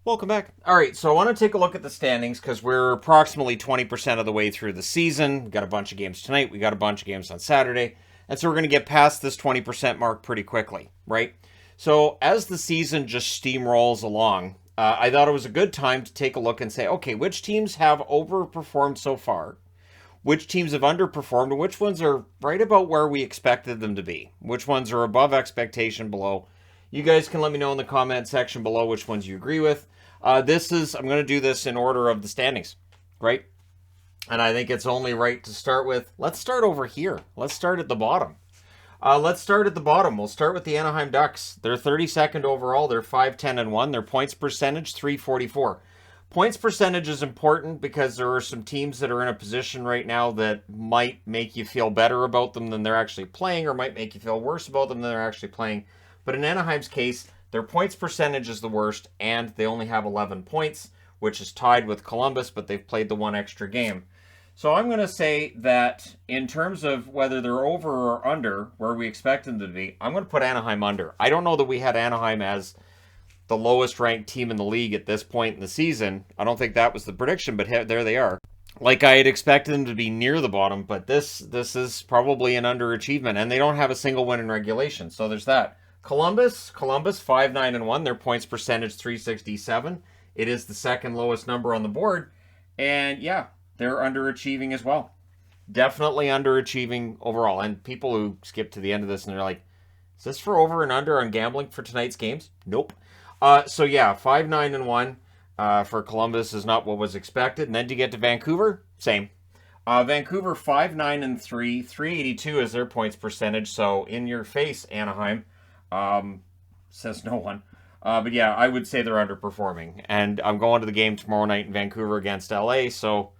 Welcome back. All right, so I want to take a look at the standings because we're approximately 20% of the way through the season. We got a bunch of games tonight. We got a bunch of games on Saturday. And so we're going to get past this 20% mark pretty quickly, right? So as the season just steamrolls along, I thought it was a good time to take a look and say, okay, which teams have overperformed so far? Which teams have underperformed? And which ones are right about where we expected them to be? Which ones are above expectation, below? You guys can let me know in the comment section below which ones you agree with. I'm going to do this in order of the standings, right? And I think it's only right to start with, let's start over here. Let's start at the bottom. We'll start with the Anaheim Ducks. They're 32nd overall. They're 5-10-1. Their points percentage, 344. Points percentage is important because there are some teams that are in a position right now that might make you feel better about them than they're actually playing, or might make you feel worse about them than they're actually playing. But in Anaheim's case, their points percentage is the worst, and they only have 11 points, which is tied with Columbus, but they've played the one extra game. So I'm going to say that in terms of whether they're over or under where we expect them to be, I'm going to put Anaheim under. I don't know that we had Anaheim as the lowest ranked team in the league at this point in the season. I don't think that was the prediction, but there they are. Like I had expected them to be near the bottom, but this is probably an underachievement, and they don't have a single win in regulation, so there's that. Columbus 5-9-1. Their points percentage 367. It is the second lowest number on the board, and yeah, they're underachieving as well. Definitely underachieving overall. And people who skip to the end of this and they're like, is this for over and under on gambling for tonight's games? Nope. So yeah, 5-9-1 for Columbus is not what was expected. And then to get to Vancouver, same. Vancouver 5-9-3, 382 is their points percentage. So in your face, Anaheim. Says no one. But yeah, I would say they're underperforming. And I'm going to the game tomorrow night in Vancouver against LA, so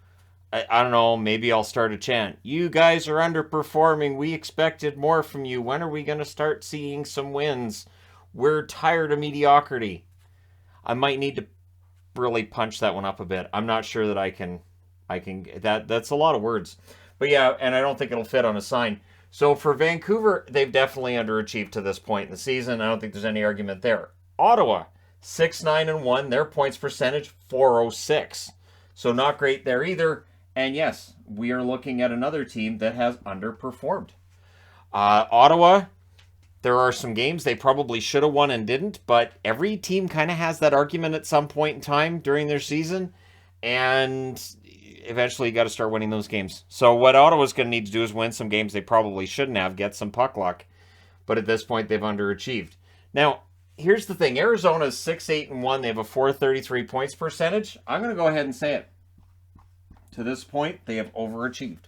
I don't know, maybe I'll start a chant. You guys are underperforming. We expected more from you. When are we going to start seeing some wins? We're tired of mediocrity. I might need to really punch that one up a bit. I'm not sure that I can that's a lot of words. But yeah, and I don't think it'll fit on a sign. So for Vancouver, they've definitely underachieved to this point in the season. I don't think there's any argument there. Ottawa, 6-9-1. Their points percentage, 406. So not great there either. And yes, we are looking at another team that has underperformed. Ottawa, there are some games they probably should have won and didn't, but every team kind of has that argument at some point in time during their season. And eventually you got to start winning those games. So what Ottawa's going to need to do is win some games they probably shouldn't have, get some puck luck. But at this point, they've underachieved. Now, here's the thing. Arizona's 6-8-1. They have a 433 points percentage. I'm going to go ahead and say it. To this point, they have overachieved.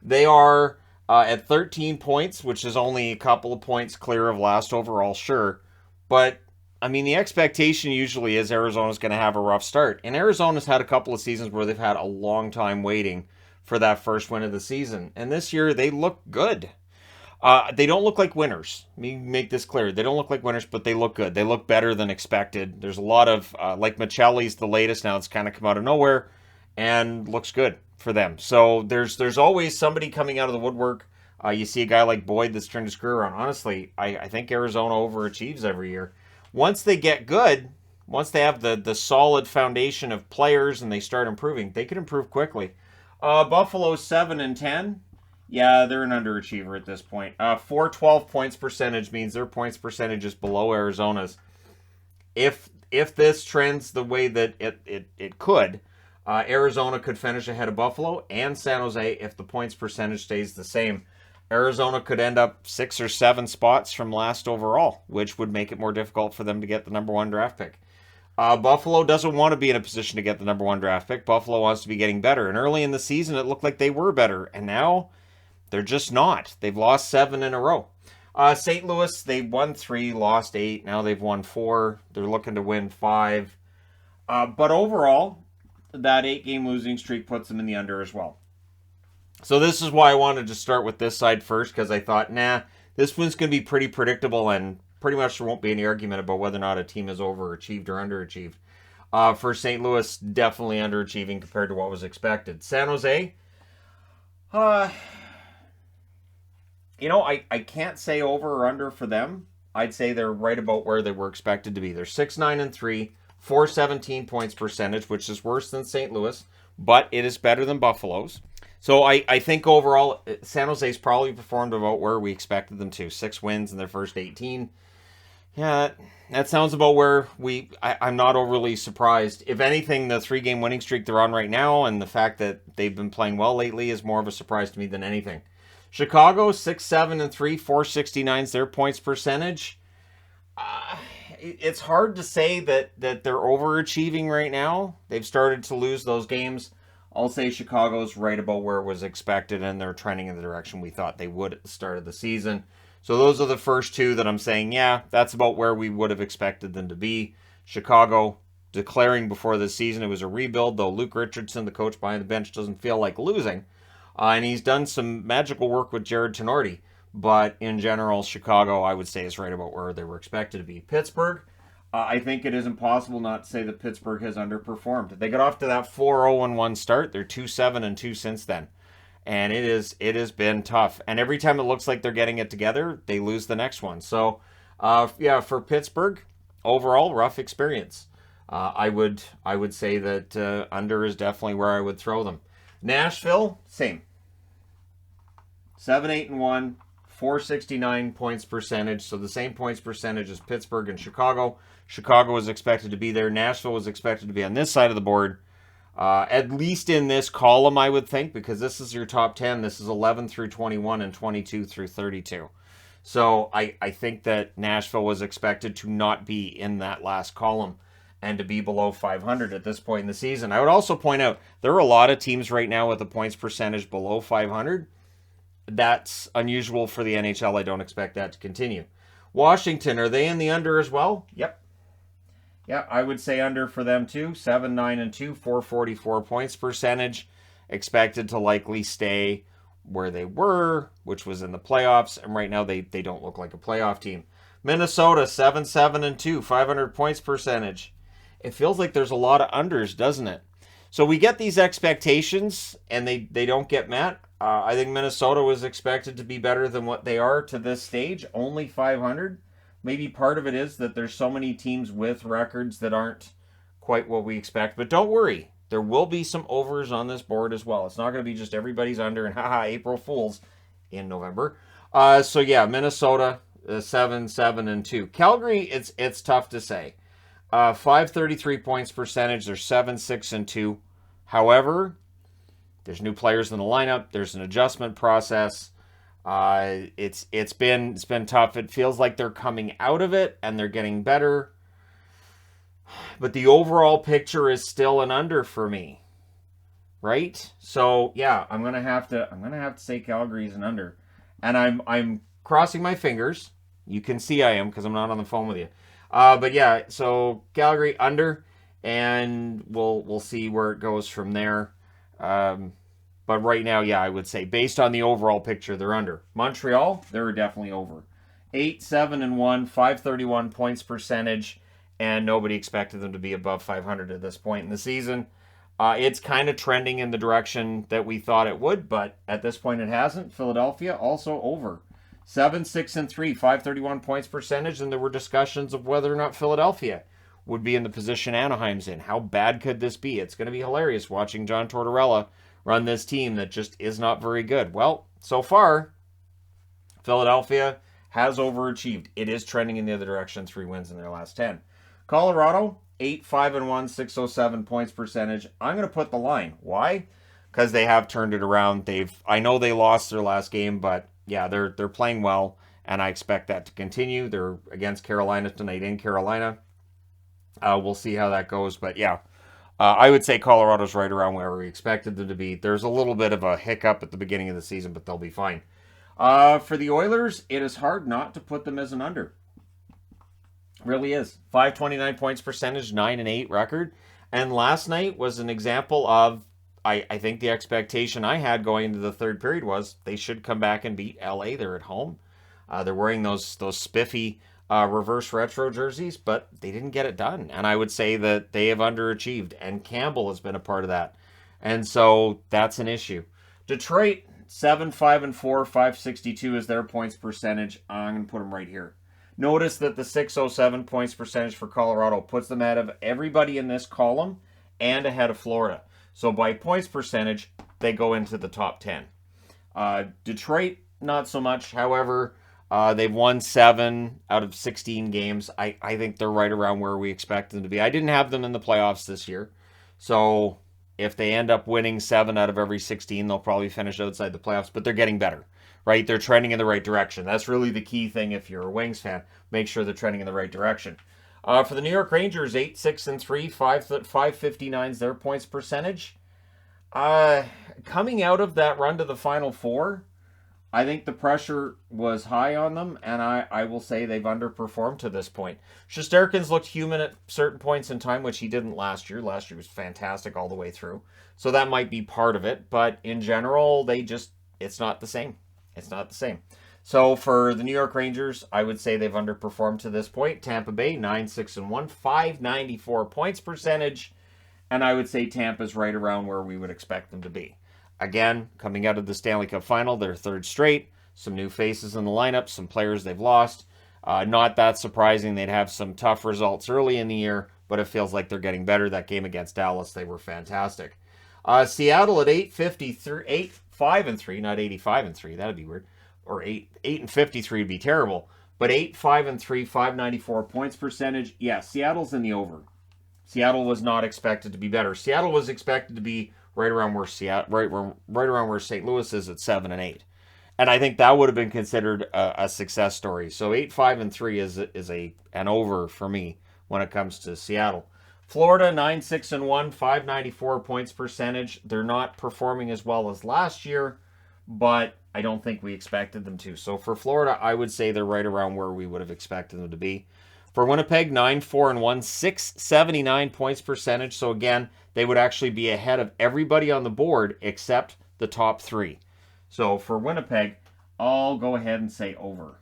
They are at 13 points, which is only a couple of points clear of last overall, sure. But I mean, the expectation usually is Arizona's going to have a rough start. And Arizona's had a couple of seasons where they've had a long time waiting for that first win of the season. And this year, they look good. They don't look like winners. Let me make this clear. They don't look like winners, but they look good. They look better than expected. There's a lot of, like Michelli's the latest now. It's kind of come out of nowhere and looks good for them. So there's always somebody coming out of the woodwork. You see a guy like Boyd that's turned his career around. Honestly, I think Arizona overachieves every year. Once they get good, once they have the solid foundation of players and they start improving, they can improve quickly. Buffalo 7-10. Yeah, they're an underachiever at this point. 412 points percentage means their points percentage is below Arizona's. If this trends the way that it could, Arizona could finish ahead of Buffalo and San Jose if the points percentage stays the same. Arizona could end up 6 or 7 spots from last overall, which would make it more difficult for them to get the number 1 draft pick. Buffalo doesn't want to be in a position to get the number 1 draft pick. Buffalo wants to be getting better. And early in the season, it looked like they were better. And now, they're just not. They've lost 7 in a row. St. Louis, they won 3, lost 8. Now they've won 4. They're looking to win 5. But overall, that 8-game losing streak puts them in the under as well. So this is why I wanted to start with this side first, because I thought, this one's going to be pretty predictable, and pretty much there won't be any argument about whether or not a team is overachieved or underachieved. For St. Louis, definitely underachieving compared to what was expected. San Jose, I can't say over or under for them. I'd say they're right about where they were expected to be. They're 6-9-3, 417 points percentage, which is worse than St. Louis, but it is better than Buffalo's. So I think overall, San Jose's probably performed about where we expected them to. 6 wins in their first 18. Yeah, that sounds about where I'm not overly surprised. If anything, the 3-game winning streak they're on right now and the fact that they've been playing well lately is more of a surprise to me than anything. Chicago, 6-7-3, 469 is their points percentage. It's hard to say that they're overachieving right now. They've started to lose those games. I'll say Chicago's right about where it was expected, and they're trending in the direction we thought they would at the start of the season. So those are the first two that I'm saying, yeah, that's about where we would have expected them to be. Chicago declaring before the season it was a rebuild, though Luke Richardson, the coach behind the bench, doesn't feel like losing. And he's done some magical work with Jared Tenorti. But in general, Chicago, I would say, is right about where they were expected to be. Pittsburgh, I think it is impossible not to say that Pittsburgh has underperformed. They got off to that 4-0-1 start. They're 2-7-2 since then. And it has been tough. And every time it looks like they're getting it together, they lose the next one. So, yeah, for Pittsburgh, overall, rough experience. I would say that under is definitely where I would throw them. Nashville, same. 7-8-1, 469 points percentage. So the same points percentage as Pittsburgh and Chicago. Chicago was expected to be there. Nashville was expected to be on this side of the board. At least in this column, I would think, because this is your top 10. This is 11 through 21 and 22 through 32. So I think that Nashville was expected to not be in that last column and to be below 500 at this point in the season. I would also point out there are a lot of teams right now with a points percentage below 500. That's unusual for the NHL. I don't expect that to continue. Washington, are they in the under as well? Yep. Yeah, I would say under for them too. 7-9-2, 444 points percentage. Expected to likely stay where they were, which was in the playoffs. And right now they don't look like a playoff team. Minnesota, 7-7-2, 500 points percentage. It feels like there's a lot of unders, doesn't it? So we get these expectations and they don't get met. I think Minnesota was expected to be better than what they are to this stage. Only 500. Maybe part of it is that there's so many teams with records that aren't quite what we expect. But don't worry. There will be some overs on this board as well. It's not going to be just everybody's under and haha, April Fools in November. So yeah, Minnesota, 7-7-2. Calgary, it's tough to say. 533 points percentage. They're 7-6-2. However, there's new players in the lineup. There's an adjustment process. It's been tough. It feels like they're coming out of it and they're getting better. But the overall picture is still an under for me. Right? So yeah, I'm gonna have to say Calgary's an under. And I'm crossing my fingers. You can see I am because I'm not on the phone with you. But yeah, so Calgary under, and we'll see where it goes from there. But right now, yeah, I would say based on the overall picture, they're under. Montreal, they're definitely over. 8-7-1, 531 points percentage, and nobody expected them to be above 500 at this point in the season. It's kind of trending in the direction that we thought it would, but at this point it hasn't. Philadelphia also over. 7-6-3, 531 points percentage, and there were discussions of whether or not Philadelphia would be in the position Anaheim's in. How bad could this be? It's going to be hilarious watching John Tortorella run this team that just is not very good. Well, so far, Philadelphia has overachieved. It is trending in the other direction, 3 wins in their last 10. Colorado, 8-5-1, 607 points percentage. I'm going to put the line. Why? Because they have turned it around. I know they lost their last game, but yeah, they're playing well, and I expect that to continue. They're against Carolina tonight in Carolina. We'll see how that goes, but yeah, I would say Colorado's right around where we expected them to be. There's a little bit of a hiccup at the beginning of the season, but they'll be fine. For the Oilers, it is hard not to put them as an under. Really is. 529 points percentage, 9-8 record. And last night was an example of, I think the expectation I had going into the third period was they should come back and beat LA. They're at home. They're wearing those spiffy reverse retro jerseys, but they didn't get it done. And I would say that they have underachieved, and Campbell has been a part of that. And so that's an issue. Detroit, 7-5-4, 562 is their points percentage. I'm going to put them right here. Notice that the 607 points percentage for Colorado puts them ahead of everybody in this column and ahead of Florida. So by points percentage, they go into the top 10. Detroit, not so much. However, they've won 7 out of 16 games. I think they're right around where we expect them to be. I didn't have them in the playoffs this year. So if they end up winning 7 out of every 16, they'll probably finish outside the playoffs. But they're getting better, right? They're trending in the right direction. That's really the key thing if you're a Wings fan. Make sure they're trending in the right direction. For the New York Rangers, 8-6-3, 559 is their points percentage. Coming out of that run to the Final Four, I think the pressure was high on them, and I will say they've underperformed to this point. Shesterkin's looked human at certain points in time, which he didn't last year. Last year was fantastic all the way through. So that might be part of it, but in general, it's not the same. It's not the same. So for the New York Rangers, I would say they've underperformed to this point. Tampa Bay, 9-6-1, 594 points percentage. And I would say Tampa's right around where we would expect them to be. Again, coming out of the Stanley Cup final, their third straight. Some new faces in the lineup, some players they've lost. Not that surprising. They'd have some tough results early in the year, but it feels like they're getting better. That game against Dallas, they were fantastic. Seattle at 8-5-3, not 85-3. That'd be weird. Or 8-53 would be terrible. But 8-5-3, 594 points percentage. Yeah, Seattle's in the over. Seattle was not expected to be better. Seattle was expected to be right around where St. Louis is at 7-8, and I think that would have been considered a success story. So 8-5-3 is an over for me when it comes to Seattle. Florida 9-6-1, 594 points percentage. They're not performing as well as last year, but I don't think we expected them to. So for Florida, I would say they're right around where we would have expected them to be. For Winnipeg, 9-4-1, 679 points percentage. So again, they would actually be ahead of everybody on the board except the top 3. So for Winnipeg, I'll go ahead and say over.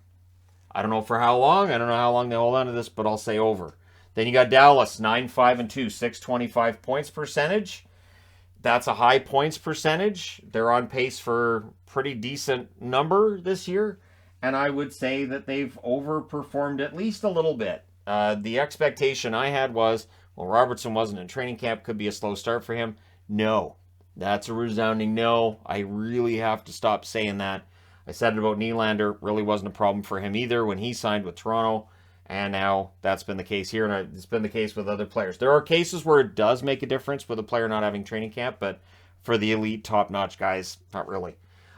I don't know for how long. I don't know how long they hold on to this, but I'll say over. Then you got Dallas, 9-5-2, 625 points percentage. That's a high points percentage. They're on pace for pretty decent number this year. And I would say that they've overperformed at least a little bit. The expectation I had was, well, Robertson wasn't in training camp. Could be a slow start for him. No. That's a resounding no. I really have to stop saying that. I said it about Nylander. Really wasn't a problem for him either when he signed with Toronto. And now that's been the case here, and it's been the case with other players. There are cases where it does make a difference with a player not having training camp, but for the elite, top-notch guys, not really.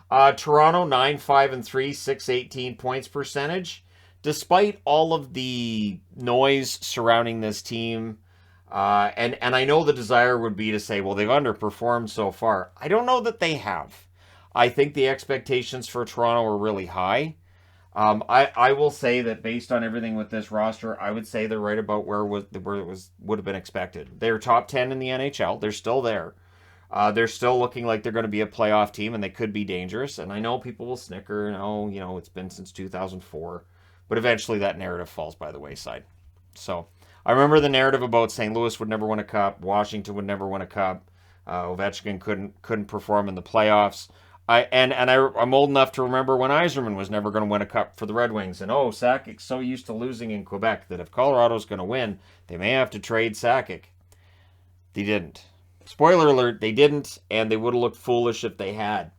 Toronto, 9-5-3, 618 points percentage. Despite all of the noise surrounding this team, and I know the desire would be to say, well, they've underperformed so far. I don't know that they have. I think the expectations for Toronto are really high. I will say that based on everything with this roster, I would say they're right about where it would have been expected. They're top 10 in the NHL. They're still there. They're still looking like they're going to be a playoff team, and they could be dangerous. And I know people will snicker, and it's been since 2004. But eventually that narrative falls by the wayside. So I remember the narrative about St. Louis would never win a cup, Washington would never win a cup, Ovechkin couldn't perform in the playoffs. I'm old enough to remember when Yzerman was never going to win a cup for the Red Wings. And Sakic's so used to losing in Quebec that if Colorado's going to win, they may have to trade Sakic. They didn't. Spoiler alert, they didn't, and they would have looked foolish if they had.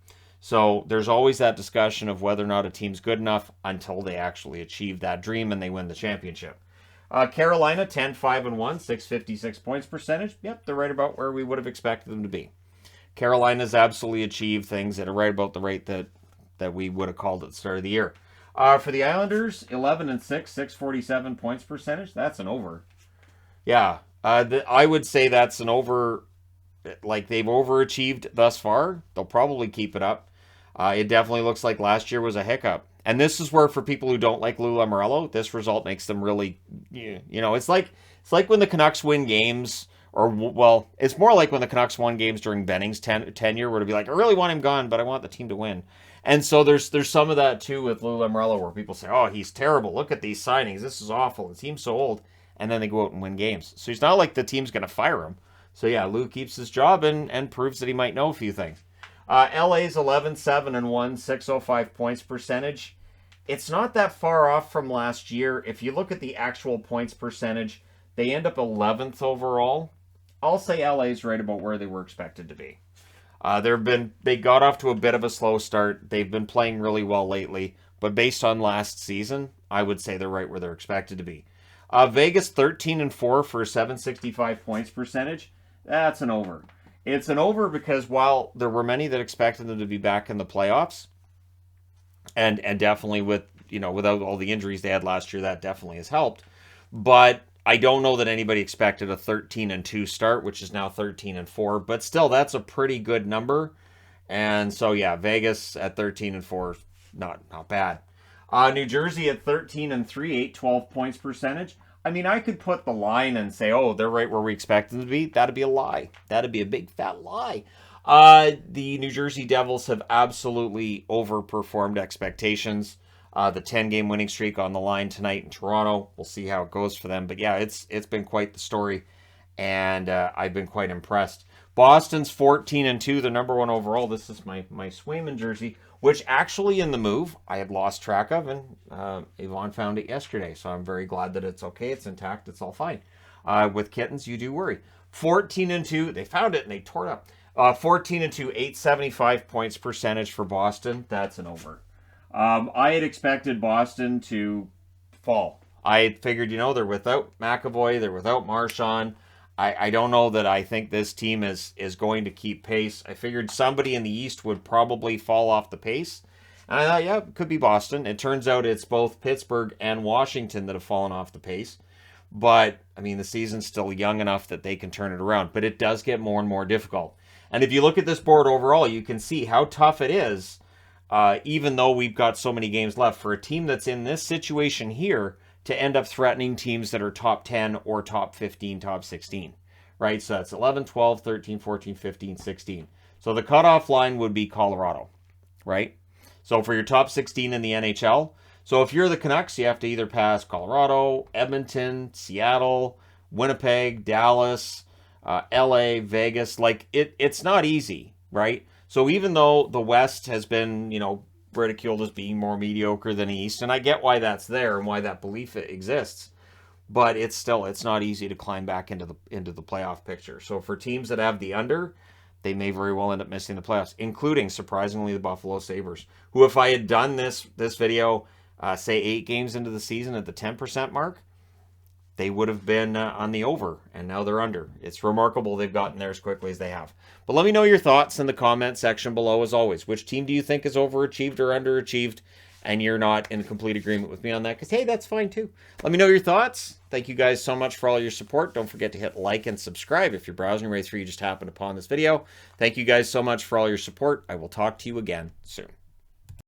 So there's always that discussion of whether or not a team's good enough until they actually achieve that dream and they win the championship. Carolina, 10-5-1, 656 points percentage. Yep, they're right about where we would have expected them to be. Carolina's absolutely achieved things at right about the rate that we would have called at the start of the year. For the Islanders, 11-6, 647 points percentage. That's an over. Yeah, I would say that's an over. Like, they've overachieved thus far. They'll probably keep it up. It definitely looks like last year was a hiccup. And this is where, for people who don't like Lou Lamoriello, this result makes them really, it's like when the Canucks win games, it's more like when the Canucks won games during Benning's tenure, where it'd be like, I really want him gone, but I want the team to win. And so there's some of that too with Lou Lamoriello, where people say, oh, he's terrible. Look at these signings. This is awful. The team's so old. And then they go out and win games. So it's not like the team's going to fire him. So yeah, Lou keeps his job and proves that he might know a few things. LA's 11-7-1, 605 points percentage. it's not that far off from last year. If you look at the actual points percentage, they end up 11th overall. I'll say LA's right about where they were expected to be. They got off to a bit of a slow start. They've been playing really well lately, but based on last season, I would say they're right where they're expected to be. Vegas 13-4 for a 765 points percentage. That's an over. It's an over because while there were many that expected them to be back in the playoffs, and definitely without all the injuries they had last year, that definitely has helped. But I don't know that anybody expected a 13-2 start, which is now 13-4. But still, that's a pretty good number. And so yeah, Vegas at 13-4, not bad. New Jersey at 13-3, 812 points percentage. I mean, I could put the line and say, oh, they're right where we expect them to be. That'd be a lie. That'd be a big fat lie. The New Jersey Devils have absolutely overperformed expectations. The 10-game winning streak on the line tonight in Toronto. We'll see how it goes for them. But yeah, it's been quite the story, and I've been quite impressed. Boston's 14-2, the number one overall. This is my Swayman jersey, which actually in the move I had lost track of, and Yvonne found it yesterday. So I'm very glad that it's okay. It's intact. It's all fine. With kittens, you do worry. 14-2. They found it and they tore it up. 14-2, 875 points percentage for Boston. That's an over. I had expected Boston to fall. I had figured, they're without McAvoy, they're without Marchand. I don't know that I think this team is going to keep pace. I figured somebody in the East would probably fall off the pace. And I thought, yeah, it could be Boston. It turns out it's both Pittsburgh and Washington that have fallen off the pace. But, I mean, the season's still young enough that they can turn it around. But it does get more and more difficult. And if you look at this board overall, you can see how tough it is, even though we've got so many games left, for a team that's in this situation here to end up threatening teams that are top 10 or top 15, top 16, right? So that's 11, 12, 13, 14, 15, 16. So the cutoff line would be Colorado, right? So for your top 16 in the NHL, so if you're the Canucks, you have to either pass Colorado, Edmonton, Seattle, Winnipeg, Dallas, LA, Vegas. Like, it's not easy, right? So even though the West has been, ridiculed as being more mediocre than the East, and I get why that's there and why that belief exists, but it's not easy to climb back into the playoff picture. So for teams that have the under, they may very well end up missing the playoffs, including, surprisingly, the Buffalo Sabres, who, if I had done this video, say 8 games into the season at the 10% mark, they would have been on the over, and now they're under. It's remarkable they've gotten there as quickly as they have. But let me know your thoughts in the comment section below, as always. Which team do you think is overachieved or underachieved? And you're not in complete agreement with me on that, because, hey, that's fine too. Let me know your thoughts. Thank you guys so much for all your support. Don't forget to hit like and subscribe if you're browsing right through you just happened upon this video. Thank you guys so much for all your support. I will talk to you again soon.